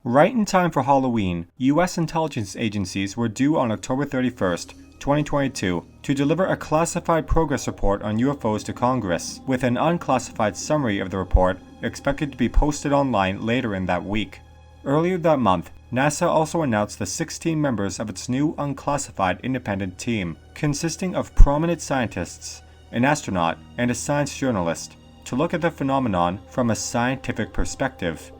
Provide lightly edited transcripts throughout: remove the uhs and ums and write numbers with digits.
Right in time for Halloween, U.S. intelligence agencies were due on October 31st, 2022, to deliver a classified progress report on UFOs to Congress, with an unclassified summary of the report expected to be posted online later in that week. Earlier that month, NASA also announced the 16 members of its new unclassified independent team, consisting of prominent scientists, an astronaut, and a science journalist, to look at the phenomenon from a scientific perspective.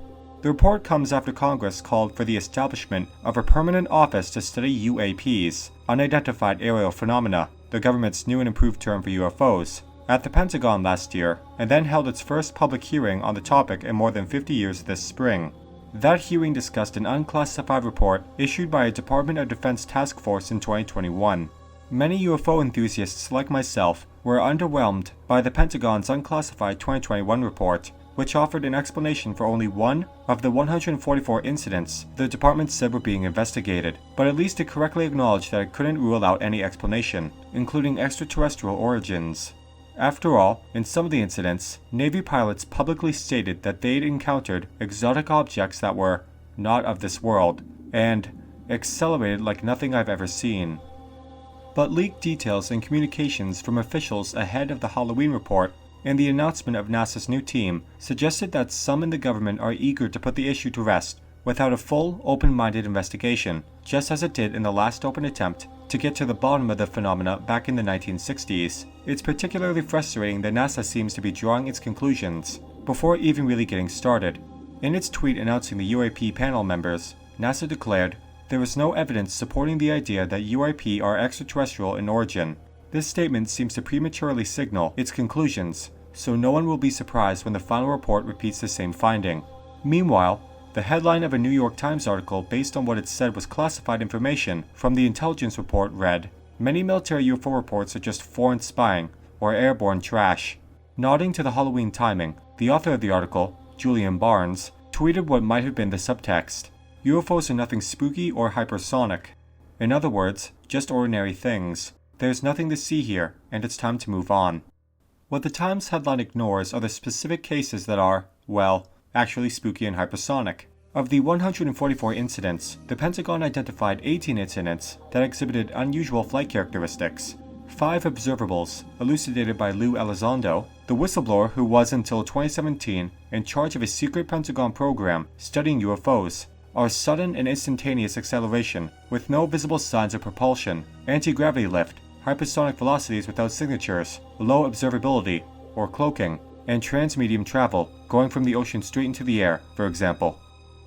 The report comes after Congress called for the establishment of a permanent office to study UAPs, unidentified aerial phenomena, the government's new and improved term for UFOs, at the Pentagon last year, and then held its first public hearing on the topic in more than 50 years this spring. That hearing discussed an unclassified report issued by a Department of Defense task force in 2021. Many UFO enthusiasts like myself were underwhelmed by the Pentagon's unclassified 2021 report, which offered an explanation for only one of the 144 incidents the department said were being investigated, but at least it correctly acknowledged that it couldn't rule out any explanation, including extraterrestrial origins. After all, in some of the incidents, Navy pilots publicly stated that they'd encountered exotic objects that were not of this world, and accelerated like nothing I've ever seen. But leaked details and communications from officials ahead of the Halloween report and the announcement of NASA's new team suggested that some in the government are eager to put the issue to rest without a full, open-minded investigation, just as it did in the last open attempt to get to the bottom of the phenomena back in the 1960s. It's particularly frustrating that NASA seems to be drawing its conclusions before even really getting started. In its tweet announcing the UAP panel members, NASA declared, "There is no evidence supporting the idea that UAP are extraterrestrial in origin." This statement seems to prematurely signal its conclusions, so no one will be surprised when the final report repeats the same finding. Meanwhile, the headline of a New York Times article based on what it said was classified information from the intelligence report read, "Many military UFO reports are just foreign spying or airborne trash." Nodding to the Halloween timing, the author of the article, Julian Barnes, tweeted what might have been the subtext: "UFOs are nothing spooky or hypersonic. In other words, just ordinary things. There's nothing to see here, and it's time to move on." What the Times headline ignores are the specific cases that are, well, actually spooky and hypersonic. Of the 144 incidents, the Pentagon identified 18 incidents that exhibited unusual flight characteristics. 5 observables, elucidated by Lou Elizondo, the whistleblower who was until 2017 in charge of a secret Pentagon program studying UFOs, are sudden and instantaneous acceleration with no visible signs of propulsion, anti-gravity lift, hypersonic velocities without signatures, low observability, or cloaking, and transmedium travel, going from the ocean straight into the air, for example.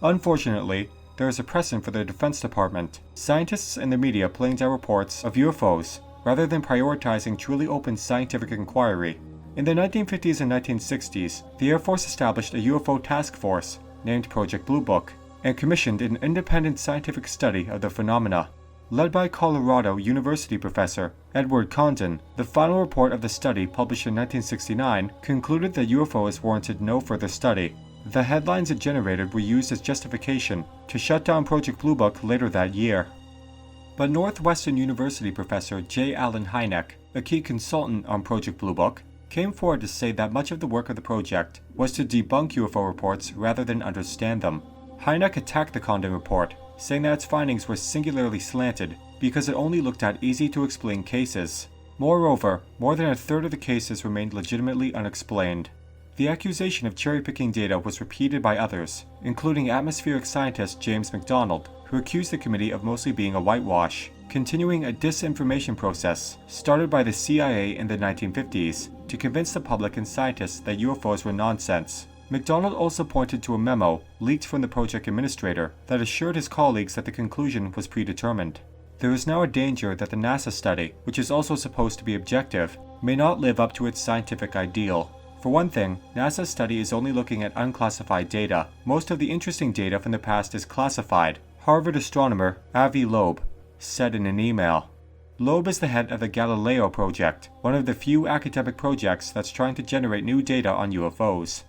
Unfortunately, there is a precedent for the Defense Department, scientists and the media playing down reports of UFOs rather than prioritizing truly open scientific inquiry. In the 1950s and 1960s, the Air Force established a UFO task force named Project Blue Book and commissioned an independent scientific study of the phenomena. Led by Colorado University professor Edward Condon, the final report of the study, published in 1969, concluded that UFOs warranted no further study. The headlines it generated were used as justification to shut down Project Blue Book later that year. But Northwestern University professor J. Allen Hynek, a key consultant on Project Blue Book, came forward to say that much of the work of the project was to debunk UFO reports rather than understand them. Hynek attacked the Condon report, saying that its findings were singularly slanted because it only looked at easy-to-explain cases. Moreover, more than a third of the cases remained legitimately unexplained. The accusation of cherry-picking data was repeated by others, including atmospheric scientist James McDonald, who accused the committee of mostly being a whitewash, continuing a disinformation process started by the CIA in the 1950s to convince the public and scientists that UFOs were nonsense. McDonald also pointed to a memo leaked from the project administrator that assured his colleagues that the conclusion was predetermined. There is now a danger that the NASA study, which is also supposed to be objective, may not live up to its scientific ideal. For one thing, NASA's study is only looking at unclassified data. Most of the interesting data from the past is classified, Harvard astronomer Avi Loeb said in an email. Loeb is the head of the Galileo project, one of the few academic projects that's trying to generate new data on UFOs.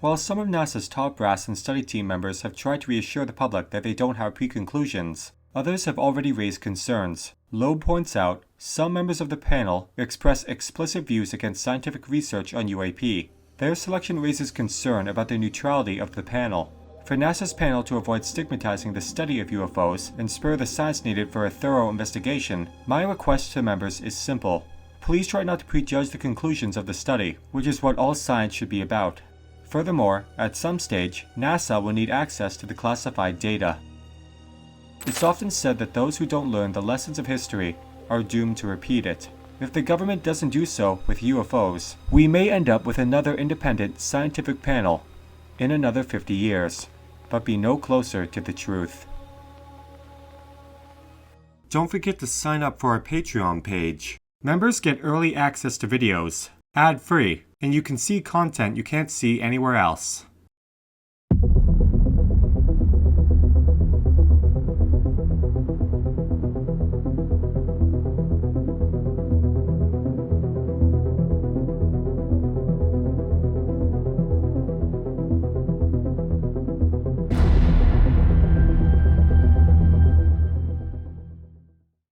While some of NASA's top brass and study team members have tried to reassure the public that they don't have preconclusions, others have already raised concerns. Loeb points out, some members of the panel express explicit views against scientific research on UAP. Their selection raises concern about the neutrality of the panel. For NASA's panel to avoid stigmatizing the study of UFOs and spur the science needed for a thorough investigation, my request to members is simple. Please try not to prejudge the conclusions of the study, which is what all science should be about. Furthermore, at some stage, NASA will need access to the classified data. It's often said that those who don't learn the lessons of history are doomed to repeat it. If the government doesn't do so with UFOs, we may end up with another independent scientific panel in another 50 years, but be no closer to the truth. Don't forget to sign up for our Patreon page. Members get early access to videos, ad-free, and you can see content you can't see anywhere else.